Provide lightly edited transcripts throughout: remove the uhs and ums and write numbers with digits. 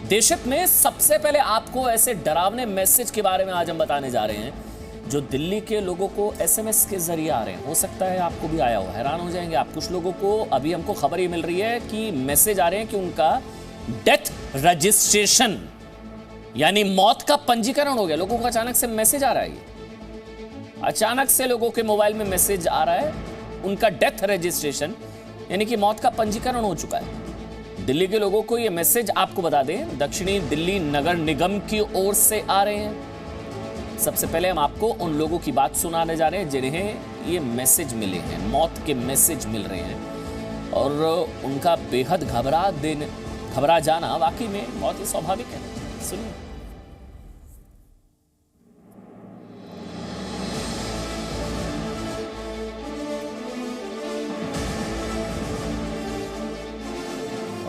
देशहित में सबसे पहले आपको ऐसे डरावने मैसेज के बारे में आज हम बताने जा रहे हैं जो दिल्ली के लोगों को एसएमएस के जरिए आ रहे हैं। हो सकता है आपको भी आया हो, हैरान हो जाएंगे आप। कुछ लोगों को अभी हमको खबर ये मिल रही है कि मैसेज आ रहे हैं कि उनका डेथ रजिस्ट्रेशन यानी मौत का पंजीकरण हो गया। लोगों को अचानक से मैसेज आ रहा है, अचानक से लोगों के मोबाइल में मैसेज आ रहा है उनका डेथ रजिस्ट्रेशन यानी कि मौत का पंजीकरण हो चुका है। दिल्ली के लोगों को यह मैसेज आपको बता दें दक्षिणी दिल्ली नगर निगम की ओर से आ रहे हैं। सबसे पहले हम आपको उन लोगों की बात सुनाने जा रहे हैं जिन्हें ये मैसेज मिले हैं, मौत के मैसेज मिल रहे हैं और उनका बेहद घबरा जाना वाकई में बहुत ही स्वाभाविक है। सुनिए।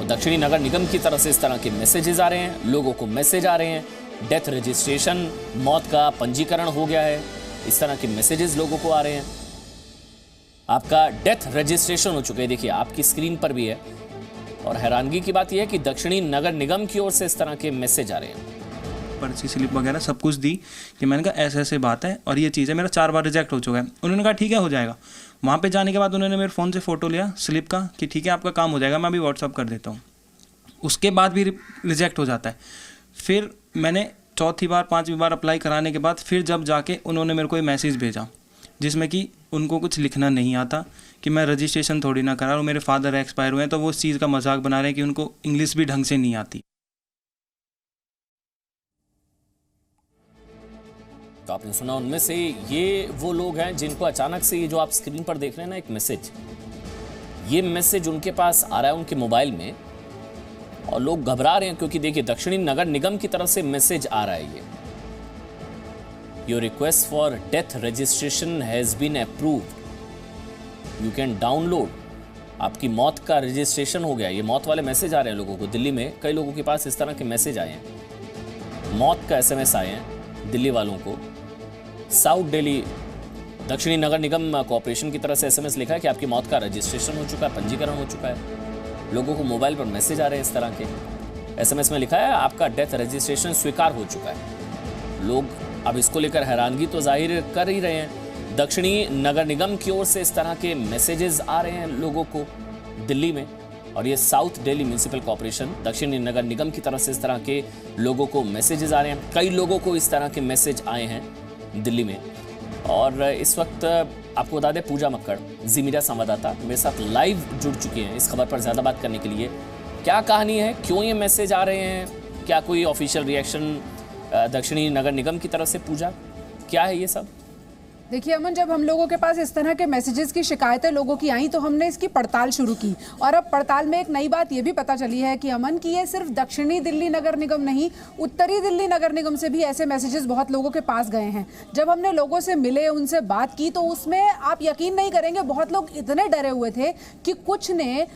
दक्षिणी नगर निगम की तरफ से इस तरह के मैसेजेस आ रहे हैं, लोगों को मैसेज आ रहे हैं, डेथ रजिस्ट्रेशन मौत का पंजीकरण हो गया है, इस तरह के मैसेजेस लोगों को आ रहे हैं। आपका डेथ रजिस्ट्रेशन हो चुका है, देखिए आपकी स्क्रीन पर भी है। और हैरानगी की बात यह है कि दक्षिणी नगर निगम की ओर से इस तरह के मैसेज आ रहे हैं। पर्ची स्लिप वगैरह सब कुछ दी कि मैंने कहा ऐसे ऐसे बात है और ये चीज़ है, मेरा 4 बार रिजेक्ट हो चुका है। उन्होंने कहा ठीक है हो जाएगा। वहाँ पे जाने के बाद उन्होंने मेरे फ़ोन से फ़ोटो लिया स्लिप का कि ठीक है आपका काम हो जाएगा, मैं अभी व्हाट्सअप कर देता हूँ। उसके बाद भी रिजेक्ट हो जाता है। फिर मैंने 4थी बार 5वीं बार अप्लाई कराने के बाद फिर जब जाके उन्होंने मेरे को ये मैसेज भेजा जिसमें कि उनको कुछ लिखना नहीं आता कि मैं रजिस्ट्रेशन थोड़ी ना करा रहा हूँ, मेरे फादर एक्सपायर हुए हैं, तो वो उस चीज़ का मजाक बना रहे हैं कि उनको इंग्लिश भी ढंग से नहीं आती। तो आपने सुना उनमें से ये वो लोग हैं जिनको अचानक से ये जो आप स्क्रीन पर देख रहे हैं ना एक मैसेज, ये मैसेज उनके पास आ रहा है उनके मोबाइल में और लोग घबरा रहे हैं क्योंकि देखिए दक्षिणी नगर निगम की तरफ से मैसेज आ रहा है ये your request for death registration has been approved, you can download. आपकी मौत का रजिस्ट्रेशन हो गया। ये मौत वाले मैसेज आ रहे हैं लोगों को। दिल्ली में कई लोगों के पास इस तरह के मैसेज आए हैं, मौत का एसएमएस आए हैं दिल्ली वालों को। साउथ दिल्ली दक्षिणी नगर निगम कॉर्पोरेशन की तरफ से एसएमएस लिखा है कि आपकी मौत का रजिस्ट्रेशन हो चुका है, पंजीकरण हो चुका है। लोगों को मोबाइल पर मैसेज आ रहे हैं इस तरह के। एसएमएस में लिखा है आपका डेथ रजिस्ट्रेशन स्वीकार हो चुका है। लोग अब इसको लेकर हैरानगी तो जाहिर कर ही रहे हैं। दक्षिणी नगर निगम की ओर से इस तरह के मैसेजेस आ रहे हैं लोगों को दिल्ली में और ये साउथ दिल्ली म्यूनिसिपल कॉर्पोरेशन दक्षिणी नगर निगम की तरफ से इस तरह के लोगों को मैसेजेस आ रहे हैं। कई लोगों को इस तरह के मैसेज आए हैं दिल्ली में। और इस वक्त आपको बता दें पूजा मक्कड़ जी मीडिया संवाददाता मेरे साथ लाइव जुड़ चुके हैं इस खबर पर ज़्यादा बात करने के लिए। क्या कहानी है, क्यों ये मैसेज आ रहे हैं, क्या कोई ऑफिशियल रिएक्शन दक्षिणी नगर निगम की तरफ से पूजा, क्या है ये सब? देखिए अमन, जब हम लोगों के पास इस तरह के मैसेजेस की शिकायतें लोगों की आई तो हमने इसकी पड़ताल शुरू की और अब पड़ताल में एक नई बात ये भी पता चली है कि अमन की ये सिर्फ दक्षिणी दिल्ली नगर निगम नहीं, उत्तरी दिल्ली नगर निगम से भी ऐसे मैसेजेस बहुत लोगों के पास गए हैं। जब हमने लोगों से मिले, उनसे बात की तो उसमें आप यकीन नहीं करेंगे बहुत लोग इतने डरे हुए थे कि कुछ ने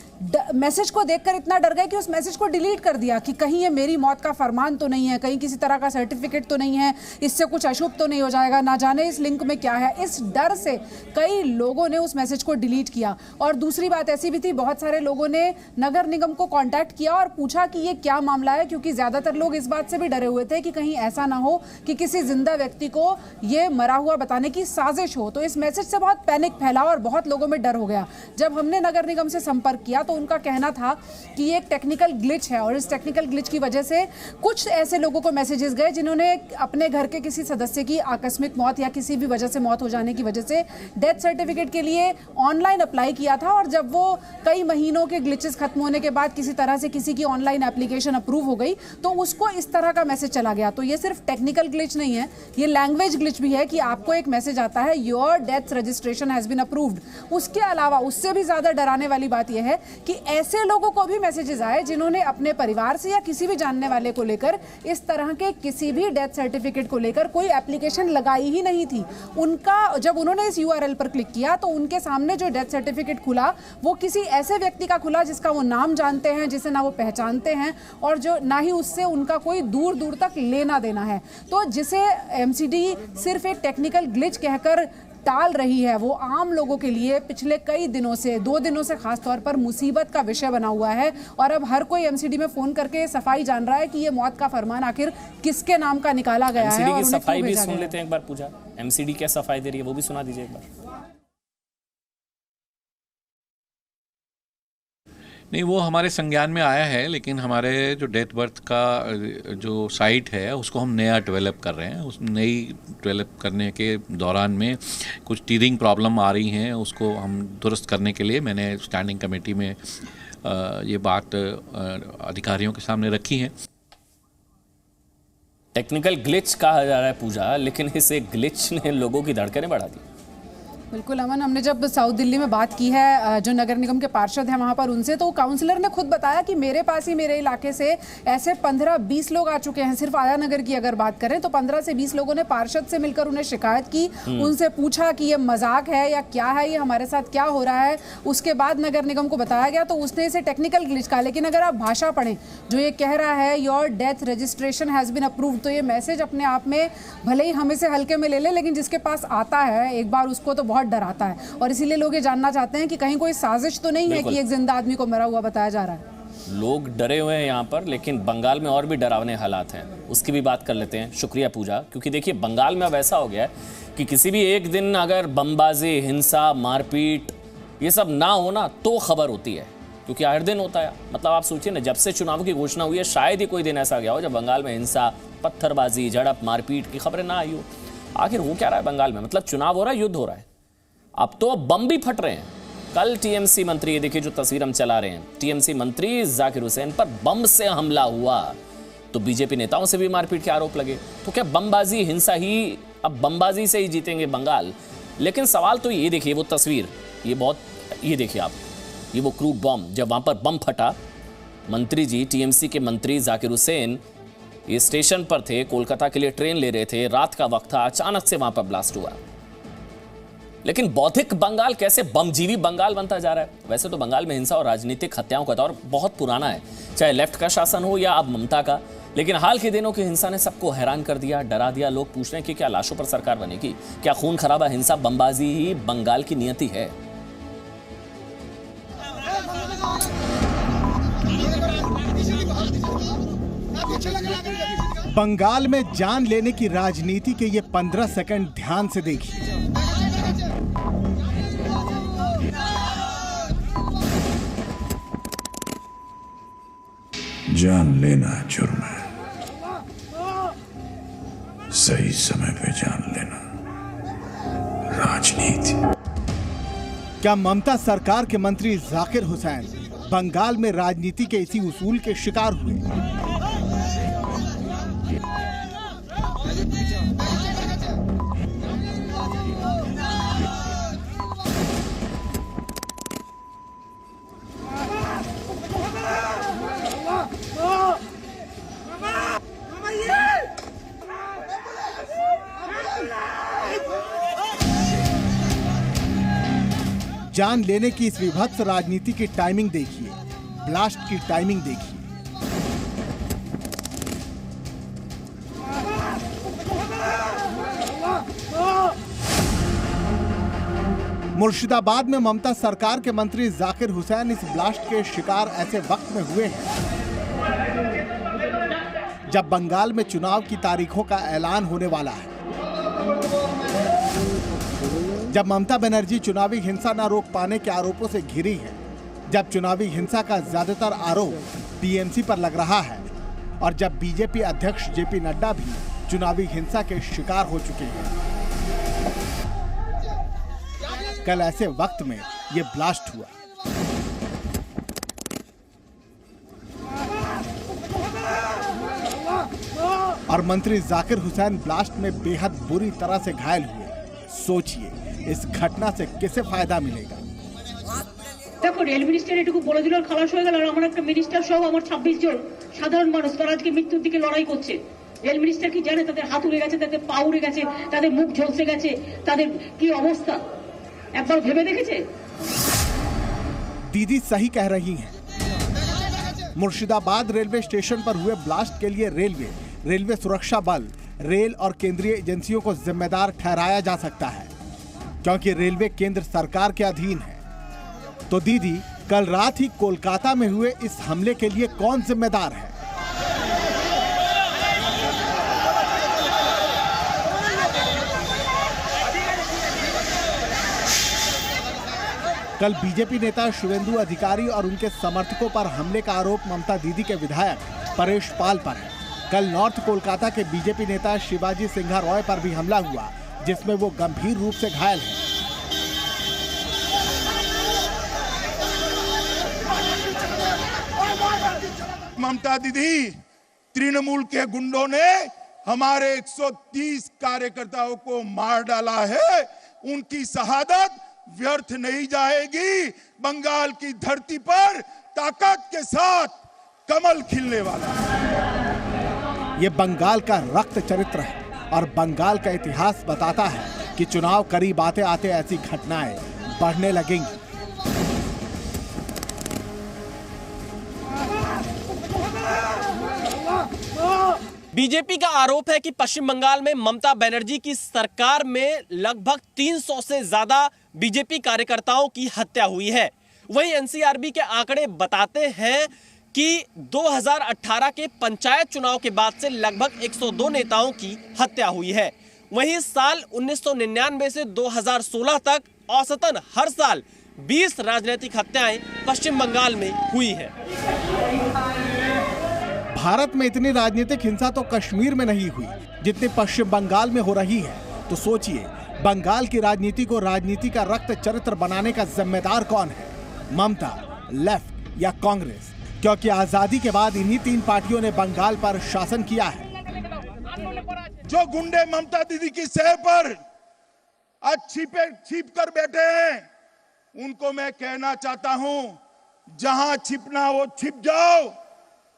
मैसेज को देखकर इतना डर गए कि उस मैसेज को डिलीट कर दिया कि कहीं ये मेरी मौत का फरमान तो नहीं है, कहीं किसी तरह का सर्टिफिकेट तो नहीं है, इससे कुछ अशुभ तो नहीं हो जाएगा, ना जाने इस लिंक में क्या है। इस डर से कई लोगों ने उस मैसेज को डिलीट किया। और दूसरी बात ऐसी भी थी, बहुत सारे लोगों ने नगर निगम को कांटेक्ट किया और पूछा कि ये क्या मामला है, क्योंकि ज्यादातर लोग इस बात से भी डरे हुए थे कि कहीं ऐसा ना हो कि किसी जिंदा व्यक्ति को ये मरा हुआ बताने की साजिश हो। तो इस मैसेज से बहुत पैनिक फैला और बहुत लोगों में डर हो गया। जब हमने नगर निगम से संपर्क किया तो उनका कहना था कि ये एक टेक्निकल ग्लिच है और इस टेक्निकल ग्लिच की वजह से कुछ ऐसे लोगों को मैसेजेस गए जिन्होंने अपने घर के किसी सदस्य की आकस्मिक मौत या किसी भी वजह से मौत हो जाने की वजह से डेथ सर्टिफिकेट के लिए ऑनलाइन अप्लाई किया था और जब वो कई महीनों के ग्लिचेस खत्म होने के बाद किसी तरह से किसी की ऑनलाइन एप्लीकेशन अप्रूव हो गई तो उसको इस तरह का मैसेज चला गया। तो ये सिर्फ टेक्निकल ग्लिच नहीं है, ये लैंग्वेज ग्लिच भी है कि आपको एक मैसेज आता है your death registration has been approved. उसके अलावा उससे भी ज्यादा डराने वाली बात यह है कि ऐसे लोगों को भी मैसेजेस आए जिन्होंने अपने परिवार से या किसी भी जानने वाले को लेकर इस तरह के किसी भी डेथ सर्टिफिकेट को लेकर कोई एप्लीकेशन लगाई ही नहीं थी। उनका जब उन्होंने इस यूआरएल पर क्लिक किया तो उनके सामने जो डेथ सर्टिफिकेट खुला वो किसी ऐसे व्यक्ति का खुला जिसका वो नाम जानते हैं, जिसे ना वो पहचानते हैं और जो ना ही उससे उनका कोई दूर दूर तक लेना देना है। तो जिसे एमसीडी सिर्फ एक टेक्निकल ग्लिच कहकर टाल रही है वो आम लोगों के लिए पिछले कई दिनों से, 2 दिनों से खास तौर पर मुसीबत का विषय बना हुआ है। और अब हर कोई एमसीडी में फोन करके सफाई जान रहा है कि ये मौत का फरमान आखिर किसके नाम का निकाला गया है। एमसीडी की सफाई भी सुन लेते हैं एक बार। पूजा, एमसीडी क्या सफाई दे रही है वो भी सुना दीजिए एक बार। नहीं, वो हमारे संज्ञान में आया है, लेकिन हमारे जो डेथ बर्थ का जो साइट है उसको हम नया डेवलप कर रहे हैं। उस नई डेवलप करने के दौरान में कुछ टीरिंग प्रॉब्लम आ रही हैं, उसको हम दुरुस्त करने के लिए मैंने स्टैंडिंग कमेटी में ये बात अधिकारियों के सामने रखी है। टेक्निकल ग्लिच कहा जा रहा है पूजा, लेकिन इस एक ग्लिच ने लोगों की धड़कनें बढ़ा दी। बिल्कुल अमन, हमने जब साउथ दिल्ली में बात की है जो नगर निगम के पार्षद हैं वहाँ पर उनसे, तो काउंसलर ने खुद बताया कि मेरे पास ही, मेरे इलाके से ऐसे 15-20 लोग आ चुके हैं। सिर्फ आया नगर की अगर बात करें तो 15 से 20 लोगों ने पार्षद से मिलकर उन्हें शिकायत की, उनसे पूछा कि ये मजाक है या क्या है, ये हमारे साथ क्या हो रहा है। उसके बाद नगर निगम को बताया गया तो उसने इसे टेक्निकल ग्लिच कहा। लेकिन अगर आप भाषा पढ़ें, जो ये कह रहा है your death registration has been approved, तो ये मैसेज अपने आप में भले ही हम इसे हल्के में ले लें, लेकिन जिसके पास आता है एक बार उसको तो बहुत डराता है। और इसीलिए लोग ये जानना चाहते हैं कि कहीं कोई साजिश तो नहीं है कि एक जिंदा आदमी को मरा हुआ बताया जा रहा है। लोग डरे हुए हैं यहाँ पर, लेकिन बंगाल में और भी डरावने हालात हैं, उसकी भी बात कर लेते हैं। शुक्रिया पूजा, क्योंकि देखिए बंगाल में अब ऐसा हो गया है कि किसी भी एक दिन अगर बमबाजी, हिंसा, मारपीट ये सब ना होना तो खबर होती है, क्योंकि हर दिन होता है। मतलब आप सोचिए ना, जब से चुनाव की घोषणा हुई है शायद ही कोई दिन ऐसा गया हो जब बंगाल में हिंसा, पत्थरबाजी, झड़प, मारपीट की खबरें ना आई हो। आखिर हो क्या रहा है बंगाल में? मतलब चुनाव हो रहा है, युद्ध हो रहा है, अब तो बम भी फट रहे हैं। कल टीएमसी मंत्री, ये देखिए जो तस्वीर हम चला रहे हैं, टीएमसी मंत्री जाकिर हुसैन पर बम से हमला हुआ, तो बीजेपी नेताओं से भी मारपीट के आरोप लगे। तो क्या बमबाजी, हिंसा ही, अब बमबाजी से ही जीतेंगे बंगाल? लेकिन सवाल तो ये देखिए, वो तस्वीर, ये देखिए आप, ये वो क्रूड बम, जब वहां पर बम फटा, मंत्री जी, टीएमसी के मंत्री जाकिर हुसैन ये स्टेशन पर थे, कोलकाता के लिए ट्रेन ले रहे थे, रात का वक्त था, अचानक से वहां पर ब्लास्ट हुआ। लेकिन बौद्धिक बंगाल कैसे बमजीवी बंगाल बनता जा रहा है? वैसे तो बंगाल में हिंसा और राजनीतिक हत्याओं का दौर बहुत पुराना है, चाहे लेफ्ट का शासन हो या अब ममता का। लेकिन हाल के दिनों की हिंसा ने सबको हैरान कर दिया, डरा दिया। लोग पूछ रहे हैं कि क्या लाशों पर सरकार बनेगी? क्या खून खराबा, हिंसा, बमबाजी ही बंगाल की नियति है? बंगाल में जान लेने की राजनीति के ये 15 सेकंड ध्यान से देखिए। जान लेना जुर्म है, सही समय पे जान लेना राजनीति। क्या ममता सरकार के मंत्री जाकिर हुसैन बंगाल में राजनीति के इसी उसूल के शिकार हुए? जान लेने की इस विभत्स राजनीति की टाइमिंग देखिए, ब्लास्ट की टाइमिंग देखिए। मुर्शिदाबाद में ममता सरकार के मंत्री जाकिर हुसैन इस ब्लास्ट के शिकार ऐसे वक्त में हुए हैं जब बंगाल में चुनाव की तारीखों का ऐलान होने वाला है। जब ममता बनर्जी चुनावी हिंसा न रोक पाने के आरोपों से घिरी है, जब चुनावी हिंसा का ज्यादातर आरोप टीएमसी पर लग रहा है और जब बीजेपी अध्यक्ष जेपी नड्डा भी चुनावी हिंसा के शिकार हो चुके हैं, कल ऐसे वक्त में ये ब्लास्ट हुआ। और मंत्री जाकिर हुसैन ब्लास्ट में बेहद बुरी तरह से घायल हुए। सोचिए इस घटना से किसे फायदा मिलेगा? देखो रेल मिनिस्टार এটুকু বলে দিল আর খালাস হয়ে গেল, আর আমার একটা মিনিস্টার সহ আমার 26 জন সাধারণ মানুষ তারা আজকে মৃত্যুর দিকে লড়াই করছে। রেল মিনিস্টার কি জানে তাদের হাত উড়ে গেছে, তাদের পা উড়ে গেছে, তাদের মুখ ঝলসে গেছে, তাদের কি অবস্থা একবার ভেবে দেখেছে? दीदी सही कह रही हैं। मुर्शिदाबाद रेलवे स्टेशन पर हुए ब्लास्ट के लिए रेलवे सुरक्षा बल, रेल और केंद्रीय एजेंसियों को जिम्मेदार ठहराया जा सकता है। क्योंकि रेलवे केंद्र सरकार के अधीन है। तो दीदी, कल रात ही कोलकाता में हुए इस हमले के लिए कौन जिम्मेदार है? कल बीजेपी नेता शुवेंदु अधिकारी और उनके समर्थकों पर हमले का आरोप ममता दीदी के विधायक परेश पाल पर है। कल नॉर्थ कोलकाता के बीजेपी नेता शिवाजी सिंघा रॉय पर भी हमला हुआ, जिसमें वो गंभीर रूप से घायल हैं। ममता दीदी, तृणमूल के गुंडों ने हमारे 130 कार्यकर्ताओं को मार डाला है। उनकी शहादत व्यर्थ नहीं जाएगी। बंगाल की धरती पर ताकत के साथ कमल खिलने वाला है। ये बंगाल का रक्त चरित्र है और बंगाल का इतिहास बताता है कि चुनाव करीब आते आते ऐसी घटनाएं बढ़ने लगेंगी। बीजेपी का आरोप है कि पश्चिम बंगाल में ममता बनर्जी की सरकार में लगभग 300 से ज्यादा बीजेपी कार्यकर्ताओं की हत्या हुई है। वहीं एनसीआरबी के आंकड़े बताते हैं कि 2018 के पंचायत चुनाव के बाद से लगभग 102 नेताओं की हत्या हुई है। वहीं साल 1999 से 2016 तक औसतन हर साल 20 राजनीतिक हत्याएं पश्चिम बंगाल में हुई है। भारत में इतनी राजनीतिक हिंसा तो कश्मीर में नहीं हुई जितनी पश्चिम बंगाल में हो रही है। तो सोचिए, बंगाल की राजनीति को राजनीति का रक्त चरित्र बनाने का जिम्मेदार कौन है? ममता, लेफ्ट या कांग्रेस? क्योंकि आजादी के बाद इन्हीं 3 पार्टियों ने बंगाल पर शासन किया है। जो गुंडे ममता दीदी की सह पर आज छिप कर बैठे हैं, उनको मैं कहना चाहता हूं, जहां छिपना वो छिप जाओ।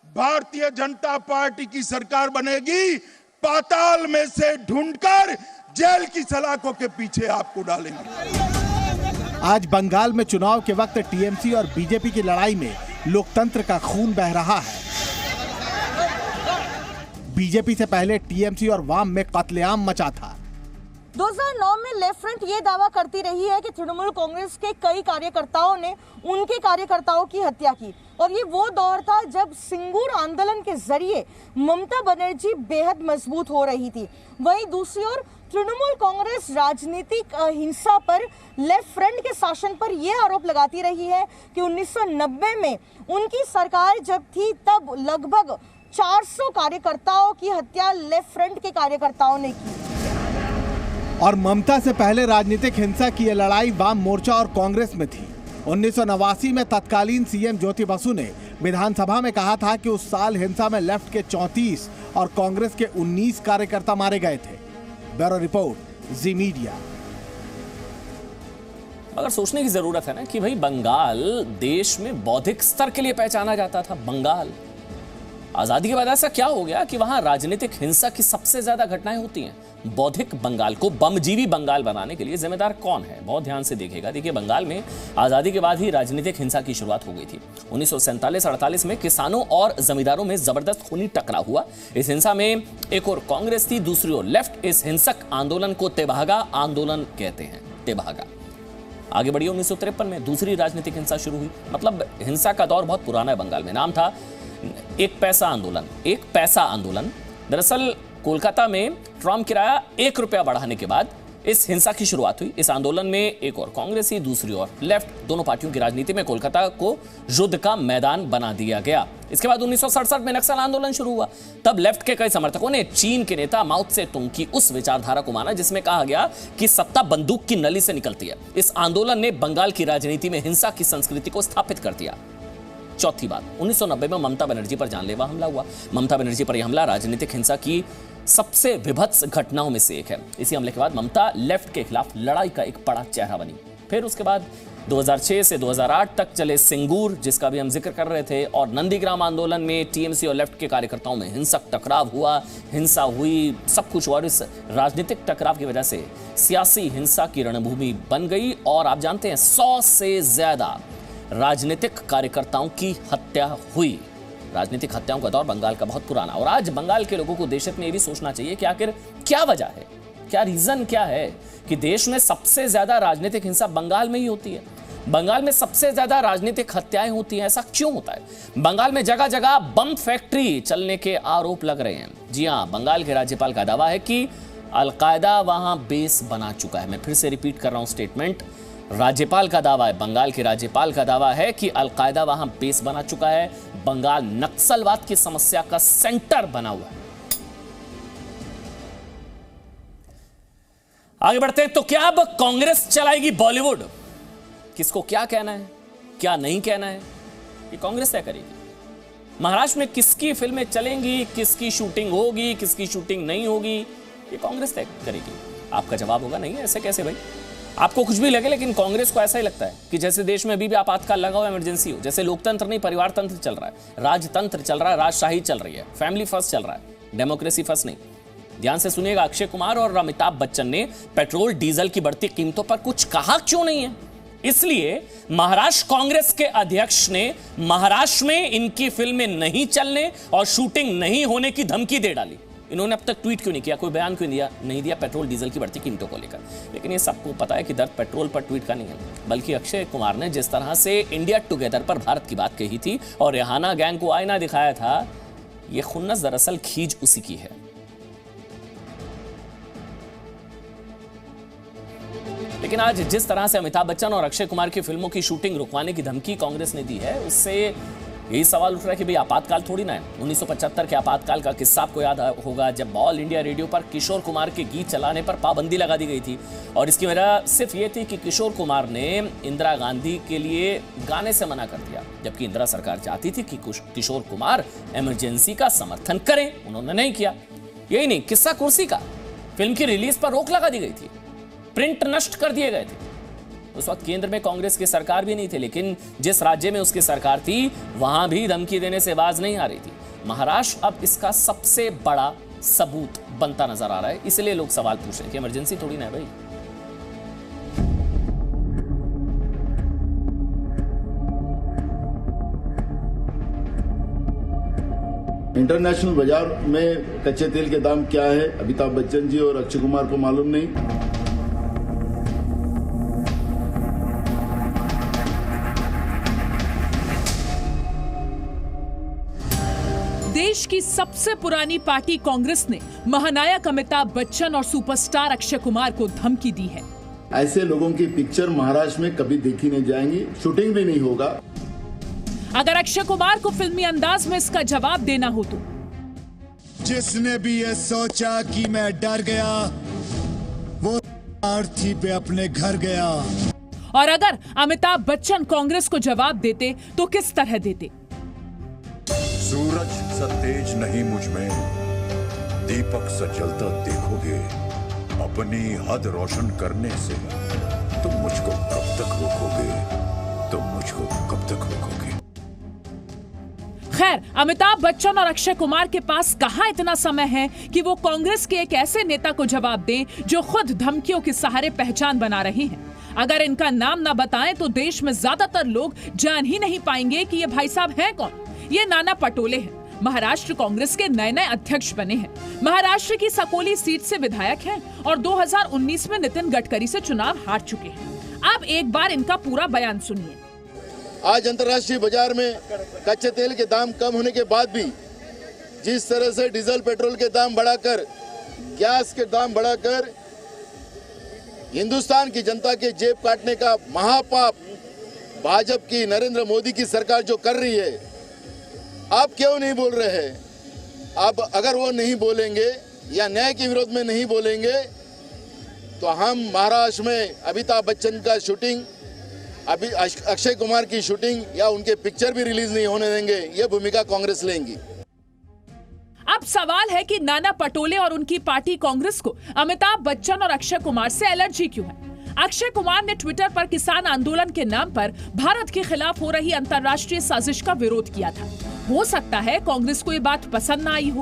भारतीय जनता पार्टी की सरकार बनेगी, पाताल में से ढूंढकर जेल की सलाखों के पीछे आपको डालेंगे। आज बंगाल में चुनाव के वक्त टीएमसी और बीजेपी की लड़ाई में लोकतंत्र का खून बह रहा है। बीजेपी से पहले टीएमसी और वाम में कत्लेआम मचा था। 2009 में लेफ्ट फ्रंट ये दावा करती रही है कि तृणमूल कांग्रेस के कई कार्यकर्ताओं ने उनके कार्यकर्ताओं की हत्या की, और ये वो दौर था जब सिंगूर आंदोलन के जरिए ममता बनर्जी बेहद मजबूत हो रही थी। वहीं दूसरी ओर तृणमूल कांग्रेस राजनीतिक हिंसा पर लेफ्ट फ्रंट के शासन पर यह आरोप लगाती रही है कि 1990 में उनकी सरकार जब थी तब लगभग 400 कार्यकर्ताओं की हत्या लेफ्ट फ्रंट के कार्यकर्ताओं ने की। और ममता से पहले राजनीतिक हिंसा की यह लड़ाई वाम मोर्चा और कांग्रेस में थी। 1989 में तत्कालीन सीएम ज्योति बसु ने विधानसभा में कहा था कि उस साल हिंसा में लेफ्ट के 34 और कांग्रेस के 19 कार्यकर्ता मारे गए थे। ब्यूरो रिपोर्ट, जी मीडिया। अगर सोचने की जरूरत है ना कि भाई बंगाल देश में बौद्धिक स्तर के लिए पहचाना जाता था। बंगाल आजादी के बाद ऐसा क्या हो गया कि वहां राजनीतिक हिंसा की सबसे ज्यादा घटनाएं होती हैं? बौद्धिक बंगाल को बमजीवी बंगाल बनाने के लिए जिम्मेदार कौन है? बहुत ध्यान से देखिएगा। देखिए, बंगाल में आजादी के बाद ही राजनीतिक हिंसा की शुरुआत हो गई थी। 1947-48 में किसानों और जमींदारों में जबरदस्त खूनी टकराव हुआ। इस हिंसा में एक और कांग्रेस थी, दूसरी ओर लेफ्ट। इस हिंसक आंदोलन को तेभागा आंदोलन कहते हैं। तेभागा। आगे बढ़िए, 1953 में दूसरी राजनीतिक हिंसा शुरू हुई। मतलब हिंसा का दौर बहुत पुराना है बंगाल में। नाम था एक पैसा आंदोलन। एक पैसा आंदोलन। दरअसल कोलकाता में ट्राम किराया 1 रुपया बढ़ाने के बाद इस हिंसा की शुरुआत हुई। इस आंदोलन में एक और कांग्रेसी, दूसरी ओर लेफ्ट, दोनों पार्टियों की राजनीति में कोलकाता को युद्ध का मैदान बना दिया गया। इसके बाद 1967 में नक्सल आंदोलन शुरू हुआ। तब लेफ्ट के कई समर्थकों ने चीन के नेता माओ त्से तुंग की उस विचारधारा को माना जिसमें कहा गया कि सत्ता बंदूक की नली से निकलती है। इस आंदोलन ने बंगाल की राजनीति में हिंसा की संस्कृति को स्थापित कर दिया। चौथी बात, 1990 में ममता बनर्जी पर जानलेवा हमला हुआ। ममता बनर्जी पर यह हमला राजनीतिक हिंसा की सबसे विभत्स घटनाओं में से एक है। इसी हमले के बाद ममता लेफ्ट के खिलाफ लड़ाई का एक बड़ा चेहरा बनी। फिर उसके बाद 2006 से 2008 तक चले सिंगूर, जिसका भी हम जिक्र कर रहे थे, और नंदीग्राम आंदोलन में टीएमसी और लेफ्ट के कार्यकर्ताओं में हिंसक टकराव हुआ, हिंसा हुई, सब कुछ। और इस राजनीतिक टकराव की वजह से सियासी हिंसा की रणभूमि बन गई। और आप जानते हैं 100 से ज्यादा राजनीतिक कार्यकर्ताओं की हत्या हुई। राजनीतिक हत्याओं का दौर बंगाल का बहुत पुराना। और आज बंगाल के लोगों को देश में ये भी सोचना चाहिए कि आखिर क्या वजह है क्या रीजन क्या है कि देश में सबसे ज्यादा राजनीतिक हिंसा बंगाल में ही होती है? बंगाल में सबसे ज्यादा राजनीतिक हत्याएं होती हैं, ऐसा क्यों होता है? बंगाल में जगह जगह बम फैक्ट्री चलने के आरोप लग रहे हैं। जी हां, बंगाल के राज्यपाल का दावा है कि अलकायदा वहां बेस बना चुका है। मैं फिर से रिपीट कर रहा हूं स्टेटमेंट, राज्यपाल का दावा है, बंगाल के राज्यपाल का दावा है कि अलकायदा वहां बेस बना चुका है। बंगाल नक्सलवाद की समस्या का सेंटर बना हुआ है। आगे बढ़ते हैं। तो क्या अब कांग्रेस चलाएगी बॉलीवुड? किसको क्या कहना है, क्या नहीं कहना है, ये कांग्रेस तय करेगी। महाराष्ट्र में किसकी फिल्में चलेंगी, किसकी शूटिंग होगी, किसकी शूटिंग नहीं होगी, ये कांग्रेस तय करेगी। आपका जवाब होगा नहीं ऐसे कैसे भाई? आपको कुछ भी लगे, लेकिन कांग्रेस को ऐसा ही लगता है कि जैसे देश में अभी भी आपातकाल लगा हो, इमरजेंसी हो। जैसे लोकतंत्र नहीं, परिवार तंत्र चल रहा है, राजतंत्र चल रहा है, राजशाही चल रही है, फैमिली फर्स्ट चल रहा है, डेमोक्रेसी फर्स्ट नहीं। ध्यान से सुनिएगा, अक्षय कुमार और अमिताभ बच्चन ने पेट्रोल डीजल की बढ़ती कीमतों पर कुछ कहा क्यों नहीं है? इसलिए महाराष्ट्र कांग्रेस के अध्यक्ष ने महाराष्ट्र में इनकी फिल्में नहीं चलने और शूटिंग नहीं होने की धमकी दे डाली। इन्होंने अब तक ट्वीट क्यों नहीं किया, कोई बयान क्यों नहीं दिया पेट्रोल डीजल की बढ़ती कीमतों को लेकर? लेकिन ये सबको पता है कि दर्द पेट्रोल पर ट्वीट का नहीं है, बल्कि अक्षय कुमार ने जिस तरह से इंडिया टुगेदर पर भारत की बात कही थी और रिहाना गैंग को आईना दिखाया था, ये खुन्नस दरअसल खींच उसी की है। लेकिन आज जिस तरह से अमिताभ बच्चन और अक्षय कुमार की फिल्मों की शूटिंग रुकवाने की धमकी कांग्रेस ने दी है, उससे यही सवाल उठ रहा है कि भाई आपातकाल थोड़ी ना है। 1975 के आपातकाल का किस्सा आपको याद होगा, जब ऑल इंडिया रेडियो पर किशोर कुमार के गीत चलाने पर पाबंदी लगा दी गई थी। और इसकी वजह सिर्फ ये थी कि किशोर कुमार ने इंदिरा गांधी के लिए गाने से मना कर दिया, जबकि इंदिरा सरकार चाहती थी कि किशोर कुमार इमरजेंसी का समर्थन करें, उन्होंने नहीं किया। यही नहीं, किस्सा कुर्सी का फिल्म की रिलीज पर रोक लगा दी गई थी, प्रिंट नष्ट कर दिए गए थे। उस वक्त केंद्र में कांग्रेस की सरकार भी नहीं थी, लेकिन जिस राज्य में उसकी सरकार थी वहां भी धमकी देने से बाज नहीं आ रही थी। महाराष्ट्र अब इसका सबसे बड़ा सबूत बनता नजर आ रहा है। इसलिए लोग सवाल पूछ रहे हैं कि इमरजेंसी थोड़ी ना है भाई। इंटरनेशनल बाजार में कच्चे तेल के दाम क्या है, अमिताभ बच्चन जी और अक्षय कुमार को मालूम नहीं। देश की सबसे पुरानी पार्टी कांग्रेस ने महानायक अमिताभ बच्चन और सुपरस्टार अक्षय कुमार को धमकी दी है। ऐसे लोगों की पिक्चर महाराष्ट्र में कभी देखी नहीं जाएंगी, शूटिंग भी नहीं होगा। अगर अक्षय कुमार को फिल्मी अंदाज में इसका जवाब देना हो तो जिसने भी ये सोचा कि मैं डर गया, वो अर्थी पे अपने घर गया। और अगर अमिताभ बच्चन कांग्रेस को जवाब देते तो किस तरह देते? सूरज सा तेज नहीं मुझ में, दीपक सा जलता देखोगे। अपनी हद रोशन करने से तुम मुझको कब तक रोकोगे, तुम मुझको कब तक रोकोगे? खैर, अमिताभ बच्चन और अक्षय कुमार के पास कहां इतना समय है कि वो कांग्रेस के एक ऐसे नेता को जवाब दें जो खुद धमकियों के सहारे पहचान बना रहे हैं। अगर इनका नाम ना बताएं तो देश में ज्यादातर लोग जान ही नहीं पाएंगे कि ये भाई साहब हैं कौन। ये नाना पटोले हैं, महाराष्ट्र कांग्रेस के नए अध्यक्ष बने हैं, महाराष्ट्र की सकोली सीट से विधायक हैं और 2019 में नितिन गडकरी से चुनाव हार चुके हैं। अब एक बार इनका पूरा बयान सुनिए। आज अंतर्राष्ट्रीय बाजार में कच्चे तेल के दाम कम होने के बाद भी जिस तरह से डीजल पेट्रोल के दाम बढ़ाकर, गैस के दाम बढ़ाकर हिंदुस्तान की जनता के जेब काटने का महापाप भाजपा की नरेंद्र मोदी की सरकार जो कर रही है, आप क्यों नहीं बोल रहे हैं? अब अगर वो नहीं बोलेंगे या न्याय के विरोध में नहीं बोलेंगे तो हम महाराष्ट्र में अमिताभ बच्चन का शूटिंग, अभी अक्षय कुमार की शूटिंग या उनके पिक्चर भी रिलीज नहीं होने देंगे। ये भूमिका कांग्रेस लेंगी। अब सवाल है कि नाना पटोले और उनकी पार्टी कांग्रेस को अमिताभ बच्चन और अक्षय कुमार से एलर्जी क्यों है? अक्षय कुमार ने ट्विटर पर किसान आंदोलन के नाम पर भारत के खिलाफ हो रही अंतर्राष्ट्रीय साजिश का विरोध किया था। हो सकता है कांग्रेस को ये बात पसंद ना आई हो।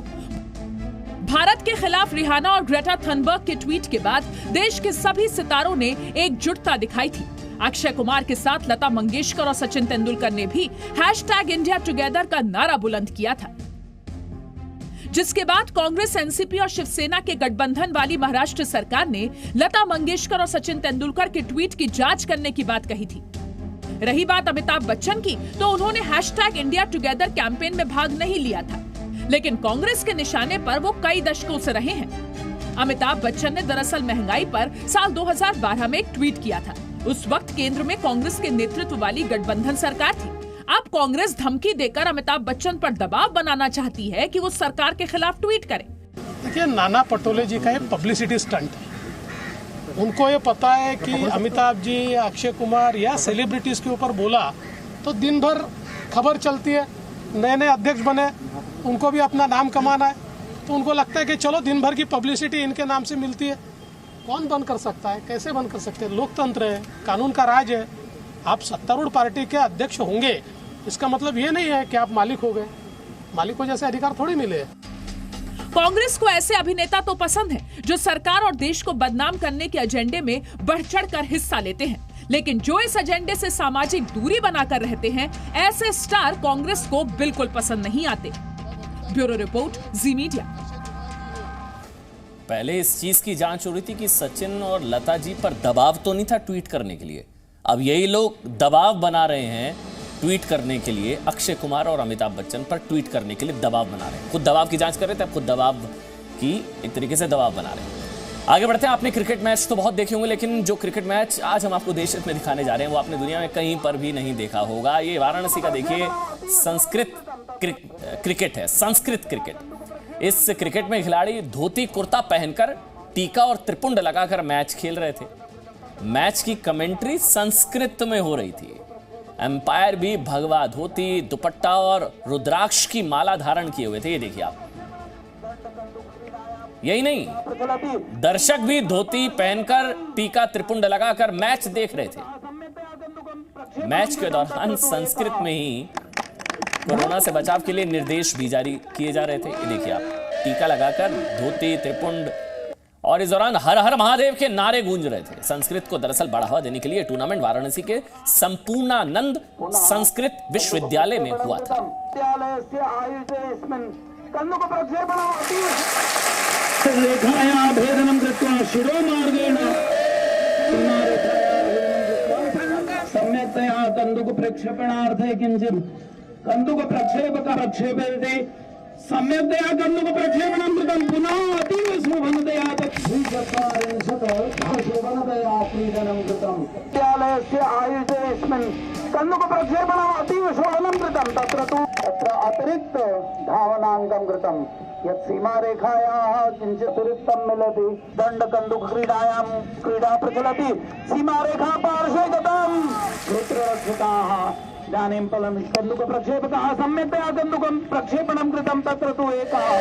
भारत के खिलाफ रिहाना और ग्रेटा थनबर्ग के ट्वीट के बाद देश के सभी सितारों ने एकजुटता दिखाई थी। अक्षय कुमार के साथ लता मंगेशकर और सचिन तेंदुलकर ने भी #इंडिया टुगेदर का नारा बुलंद किया था। जिसके बाद कांग्रेस, एनसीपी और शिवसेना के गठबंधन वाली महाराष्ट्र सरकार ने लता मंगेशकर और सचिन तेंदुलकर के ट्वीट की जांच करने की बात कही थी। रही बात अमिताभ बच्चन की, तो उन्होंने #IndiaTogether कैंपेन में भाग नहीं लिया था, लेकिन कांग्रेस के निशाने पर वो कई दशकों से रहे हैं। अमिताभ बच्चन ने दरअसल महंगाई पर साल 2012 में एक ट्वीट किया था। उस वक्त केंद्र में कांग्रेस के नेतृत्व वाली गठबंधन सरकार थी। अब कांग्रेस धमकी देकर अमिताभ बच्चन पर दबाव बनाना चाहती है कि वो सरकार के खिलाफ ट्वीट करें। देखिए, नाना पटोले जी का ये पब्लिसिटी स्टंट है। उनको ये पता है कि अमिताभ जी, अक्षय कुमार या सेलिब्रिटीज के ऊपर बोला तो दिन भर खबर चलती है, नए नए अध्यक्ष बने, उनको भी अपना नाम कमाना है, तो उनको लगता है कि चलो दिन भर की पब्लिसिटी इनके नाम से मिलती है। कौन बंद कर सकता है? कैसे बंद कर सकते हैं? लोकतंत्र है, कानून का राज है। आप सत्तारूढ़ पार्टी के अध्यक्ष होंगे, इसका मतलब ये नहीं है कि आप मालिक हो गए। मालिक को जैसे अधिकार थोड़ी मिले। कांग्रेस को ऐसे अभिनेता तो पसंद हैं जो सरकार और देश को बदनाम करने के एजेंडे में बढ़ चढ़कर हिस्सा लेते हैं, लेकिन जो इस एजेंडे से सामाजिक दूरी बनाकर रहते हैं, ऐसे स्टार कांग्रेस को बिल्कुल पसंद नहीं आते। ब्यूरो रिपोर्ट, जी मीडिया। पहले इस चीज की जांच हो रही थी कि सचिन और लता जी पर दबाव तो नहीं था ट्वीट करने के लिए। अब यही लोग दबाव बना रहे हैं ट्वीट करने के लिए, अक्षय कुमार और अमिताभ बच्चन पर ट्वीट करने के लिए दबाव बना रहे हैं। खुद दबाव की जांच कर रहे थे, अब खुद दबाव की एक तरीके से दबाव बना रहे हैं। आगे बढ़ते हैं। आपने क्रिकेट मैच तो बहुत देखे होंगे, लेकिन जो क्रिकेट मैच आज हम आपको देश में दिखाने जा रहे हैं वो आपने दुनिया में कहीं पर भी नहीं देखा होगा। ये वाराणसी का देखिए संस्कृत क्रिकेट है, संस्कृत क्रिकेट। इस क्रिकेट में खिलाड़ी धोती कुर्ता पहनकर टीका और त्रिपुंड लगाकर मैच खेल रहे थे। मैच की कमेंट्री संस्कृत में हो रही थी। एम्पायर भी भगवा धोती, दुपट्टा और रुद्राक्ष की माला धारण किए हुए थे। ये देखिए आप। यही नहीं, दर्शक भी धोती पहनकर टीका त्रिपुंड लगाकर मैच देख रहे थे। मैच के दौरान संस्कृत में ही कोरोना से बचाव के लिए निर्देश भी जारी किए जा रहे थे। ये देखिए आप, टीका लगाकर धोती, त्रिपुंड, और इस दौरान हर हर महादेव के नारे गूंज रहे थे। संस्कृत को दरअसल बढ़ावा देने के लिए टूर्नामेंट वाराणसी के संपूर्णानंद संस्कृत विश्वविद्यालय में हुआ था। सम्यक्तया कन्दुक प्रक्षेपणं कृतं पुनः अतीव शोभनतया शोभनतया क्रीडनं कृतं विद्यालयस्य आयुधेऽस्मिन् कन्दुक प्रक्षेपणम् अतीव शोभनं कृतं तत्र तु अतिरिक्त धावनाङ्कं कृतं यत् सीमारेखायाः किञ्चित् अतिरिक्तं मिलति दण्डकन्दुक क्रीडायां क्रीडा प्रचलति सीमारेखा पार्श्वे गतं मित्ररक्षकाः इदानीं कन्दुक प्रक्षेपकः सम्यक्तया कन्दुकं प्रक्षेपणं कृतं तत्र तु एकः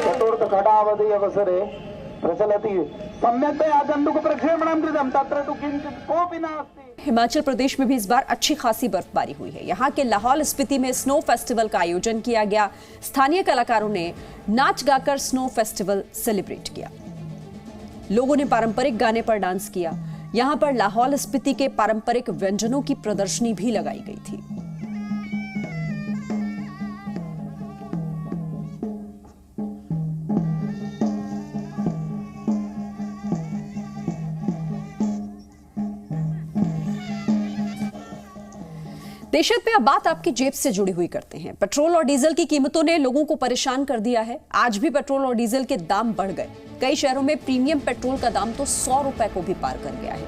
चतुर्थघटावधि अवसरे प्रचलति सम्यक्तया कन्दुक प्रक्षेपणं कृतं तत्र तु किञ्चित् कोऽपि नास्ति। हिमाचल प्रदेश में भी इस बार अच्छी खासी बर्फबारी हुई है। यहाँ के लाहौल स्पीति में स्नो फेस्टिवल का आयोजन किया गया। स्थानीय कलाकारों ने नाच गाकर स्नो फेस्टिवल सेलिब्रेट किया। लोगों ने पारंपरिक गाने पर डांस किया। यहाँ पर लाहौल स्पीति के पारंपरिक व्यंजनों की प्रदर्शनी भी लगाई गई थी। देशहित में अब बात आपकी जेब से जुड़ी हुई करते हैं। पेट्रोल और डीजल की कीमतों ने लोगों को परेशान कर दिया है। आज भी पेट्रोल और डीजल के दाम बढ़ गए। कई शहरों में प्रीमियम पेट्रोल का दाम तो 100 रुपए को भी पार कर गया है।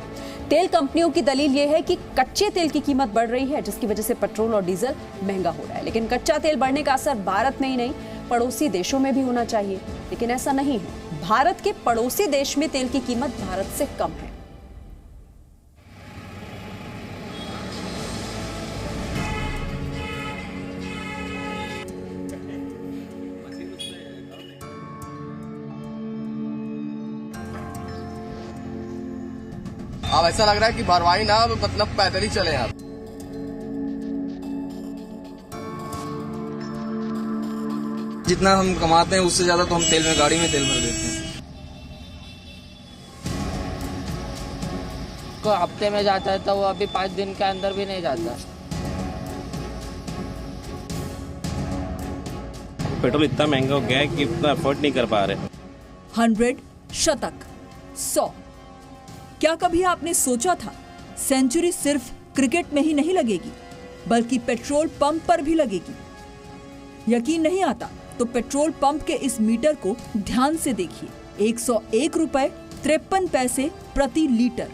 तेल कंपनियों की दलील यह है कि कच्चे तेल की कीमत बढ़ रही है, जिसकी वजह से पेट्रोल और डीजल महंगा हो रहा है। लेकिन कच्चा तेल बढ़ने का असर भारत में ही नहीं, पड़ोसी देशों में भी होना चाहिए, लेकिन ऐसा नहीं है। भारत के पड़ोसी देश में तेल की कीमत भारत से कम है। अब ऐसा लग रहा है कि भरवाई ना, मतलब पैदल ही चले आप। जितना हम कमाते हैं उससे ज्यादा तो हम तेल में, गाड़ी में तेल भर देते हैं। को हफ्ते में जाता है तो वो अभी 5 दिन के अंदर भी नहीं जाता। पेट्रोल इतना महंगा हो गया है कि इतना अफोर्ड नहीं कर पा रहे। 100, शतक, 100। क्या कभी आपने सोचा था सेंचुरी सिर्फ क्रिकेट में ही नहीं लगेगी बल्कि पेट्रोल पंप पर भी लगेगी? यकीन नहीं आता तो पेट्रोल पंप के इस मीटर को ध्यान से देखिए। 101 रुपए 53 पैसे प्रति लीटर।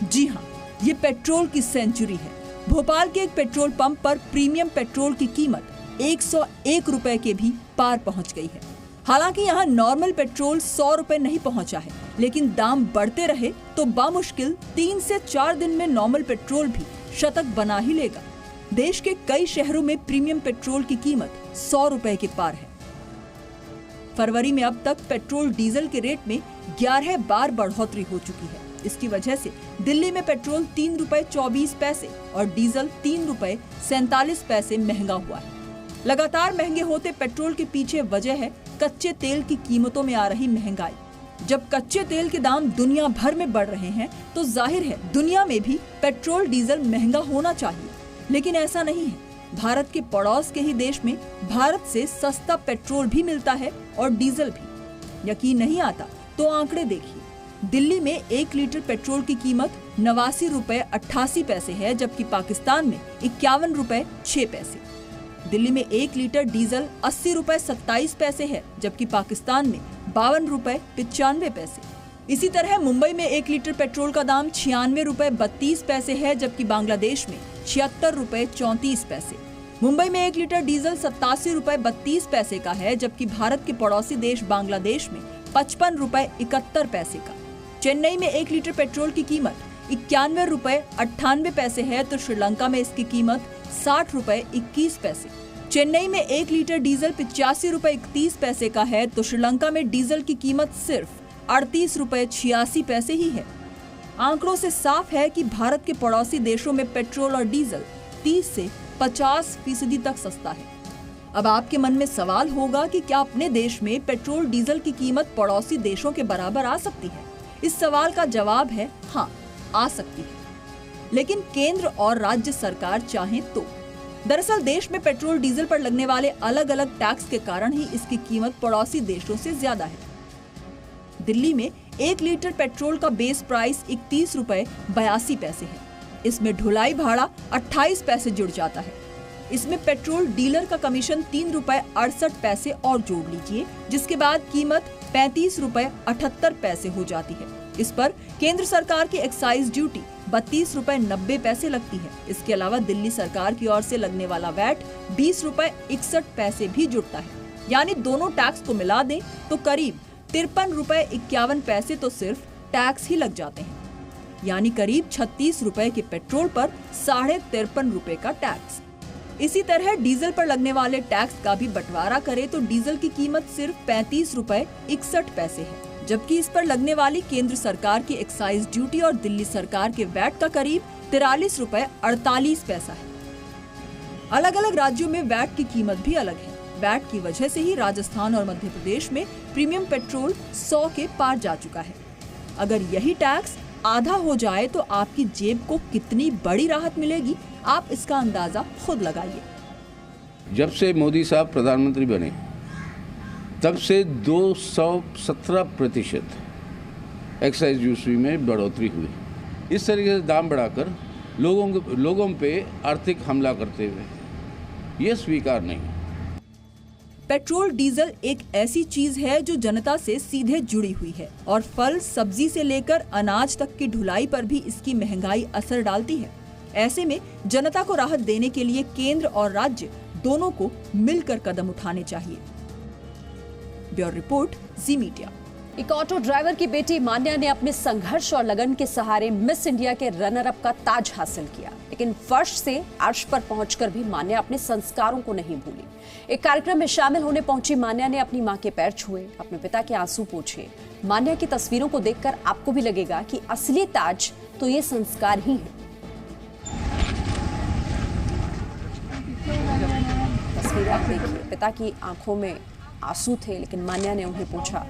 जी हाँ, ये पेट्रोल की सेंचुरी है। भोपाल के एक पेट्रोल पंप पर प्रीमियम पेट्रोल की कीमत 101 रुपए के भी पार पहुंच गई है। हालांकि यहाँ नॉर्मल पेट्रोल 100 रुपए नहीं पहुंचा है, लेकिन दाम बढ़ते रहे तो बामुश्किल 3 से 4 दिन में नॉर्मल पेट्रोल भी शतक बना ही लेगा। देश के कई शहरों में प्रीमियम पेट्रोल की कीमत 100 रुपए के पार है। फरवरी में अब तक पेट्रोल डीजल के रेट में 11 बार बढ़ोतरी हो चुकी है। इसकी वजह से दिल्ली में पेट्रोल 3 रुपए 24 पैसे और डीजल 3 रुपए 47 पैसे महंगा हुआ है। लगातार महंगे होते पेट्रोल के पीछे वजह है कच्चे तेल की कीमतों में आ रही महंगाई। जब कच्चे तेल के दाम दुनिया भर में बढ़ रहे हैं तो जाहिर है दुनिया में भी पेट्रोल डीजल महंगा होना चाहिए, लेकिन ऐसा नहीं है। भारत के पड़ोस के ही देश में भारत से सस्ता पेट्रोल भी मिलता है और डीजल भी। यकीन नहीं आता तो आंकड़े देखिए। दिल्ली में 1 लीटर पेट्रोल की कीमत 89 रुपए 88 पैसे है, जबकि पाकिस्तान में 51 रुपए 6 पैसे। दिल्ली में 1 लीटर डीजल 80 रुपए 27 पैसे है, जबकि पाकिस्तान में 52 रुपए 95 पैसे। इसी तरह मुंबई में 1 लीटर पेट्रोल का दाम 96 रुपए 32 पैसे है, जबकि बांग्लादेश में 76 रुपए 34 पैसे। मुंबई में 1 लीटर डीजल 87 रुपए 32 पैसे का है, जबकि भारत के पड़ोसी देश बांग्लादेश में 55 रुपए 71 पैसे का। चेन्नई में 1 लीटर पेट्रोल की कीमत 91 रुपए 98 पैसे है, तो श्रीलंका में इसकी कीमत 60 रुपए 21 पैसे। चेन्नई में 1 लीटर डीजल 85 रुपए 31 पैसे का है, तो श्रीलंका में डीजल की कीमत सिर्फ 38 रुपए 86 पैसे ही है। आंकड़ों से साफ है कि भारत के पड़ोसी देशों में पेट्रोल और डीजल 30 से 50% तक सस्ता है। अब आपके मन में सवाल होगा कि क्या अपने देश में पेट्रोल डीजल की कीमत पड़ोसी देशों के बराबर आ सकती है? इस सवाल का जवाब है हाँ, आ सकती है, लेकिन केंद्र और राज्य सरकार चाहें तो। दरअसल देश में पेट्रोल डीजल पर लगने वाले अलग अलग टैक्स के कारण ही इसकी कीमत पड़ोसी देशों से ज्यादा है। दिल्ली में 1 लीटर पेट्रोल का बेस प्राइस 31 रुपए 82 पैसे है। इसमें ढुलाई भाड़ा 28 पैसे जुड़ जाता है। इसमें पेट्रोल डीलर का कमीशन 3 रुपए 68 पैसे और जोड़ लीजिए, जिसके बाद कीमत 35 रुपए 78 पैसे हो जाती है। इस पर केंद्र सरकार की एक्साइज ड्यूटी 32 रुपए 90 पैसे लगती है। इसके अलावा दिल्ली सरकार की ओर से लगने वाला वैट 20 रुपए 61 पैसे भी जुड़ता है। यानी दोनों टैक्स को मिला दें तो करीब 53 रुपए 51 पैसे तो सिर्फ टैक्स ही लग जाते हैं। यानी करीब 36 रुपए के पेट्रोल पर 53.5 रुपए का टैक्स। इसी तरह डीजल पर लगने वाले टैक्स का भी बंटवारा करे तो डीजल की कीमत सिर्फ 35 रुपए 61 पैसे है, जबकि इस पर लगने वाली केंद्र सरकार की एक्साइज ड्यूटी और दिल्ली सरकार के वैट का करीब 43 रुपए 48 पैसा है। अलग अलग राज्यों में वैट की कीमत भी अलग है। वैट की वजह से ही राजस्थान और मध्य प्रदेश में प्रीमियम पेट्रोल 100 के पार जा चुका है। अगर यही टैक्स आधा हो जाए तो आपकी जेब को कितनी बड़ी राहत मिलेगी, आप इसका अंदाजा खुद लगाइए। जब से मोदी साहब प्रधानमंत्री बने तब से 217% एक्साइज ड्यूटी में बढ़ोतरी हुई। इस तरीके से दाम बढ़ाकर लोगों पे आर्थिक हमला करते हुए ये स्वीकार नहीं। पेट्रोल डीजल एक ऐसी चीज है जो जनता से सीधे जुड़ी हुई है और फल सब्जी से लेकर अनाज तक की ढुलाई पर भी इसकी महंगाई असर डालती है। ऐसे में जनता को राहत देने के लिए केंद्र और राज्य दोनों को मिलकर कदम उठाने चाहिए। ब्यूरो रिपोर्ट, जी मीडिया। एक ऑटो ड्राइवर की बेटी मान्या ने अपने संघर्ष और लगन के सहारे मिस इंडिया के रनर अप का ताज हासिल किया, लेकिन फर्श से अर्श पर पहुंचकर भी मान्या अपने संस्कारों को नहीं भूली। एक कार्यक्रम में शामिल होने पहुंची मान्या ने अपनी मां के पैर छुए, अपने पिता के आंसू पोंछे। मान्या की तस्वीरों को देखकर आपको भी लगेगा कि असली ताज तो ये संस्कार ही है। तस्वीर आप देखिए, पिता की आंखों में आंसू थे, लेकिन मान्या ने उन्हें पूछा,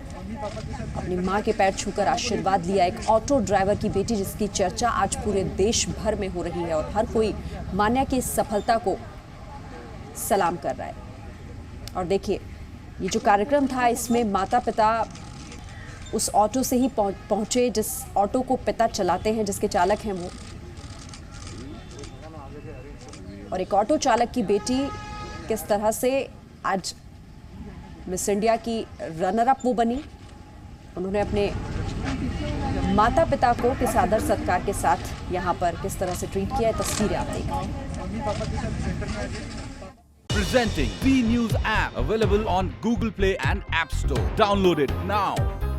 अपनी मां के पैर छूकर आशीर्वाद लिया। एक ऑटो ड्राइवर की बेटी जिसकी चर्चा आज पूरे देश भर में हो रही है और हर कोई मान्या की इस सफलता को सलाम कर रहा है। और देखिए ये जो कार्यक्रम था इसमें माता पिता उस ऑटो से ही पहुंचे जिस ऑटो को पिता चलाते हैं, जिसके चालक हैं वो, और एक ऑटो चालक की बेटी किस तरह से आज मिस इंडिया की रनर अप वो बनी। उन्होंने अपने माता पिता को किस आदर सत्कार के साथ यहाँ पर किस तरह से ट्रीट किया है, तस्वीरें आप देखें। Presenting B News app available on Google Play and App Store. Download it now.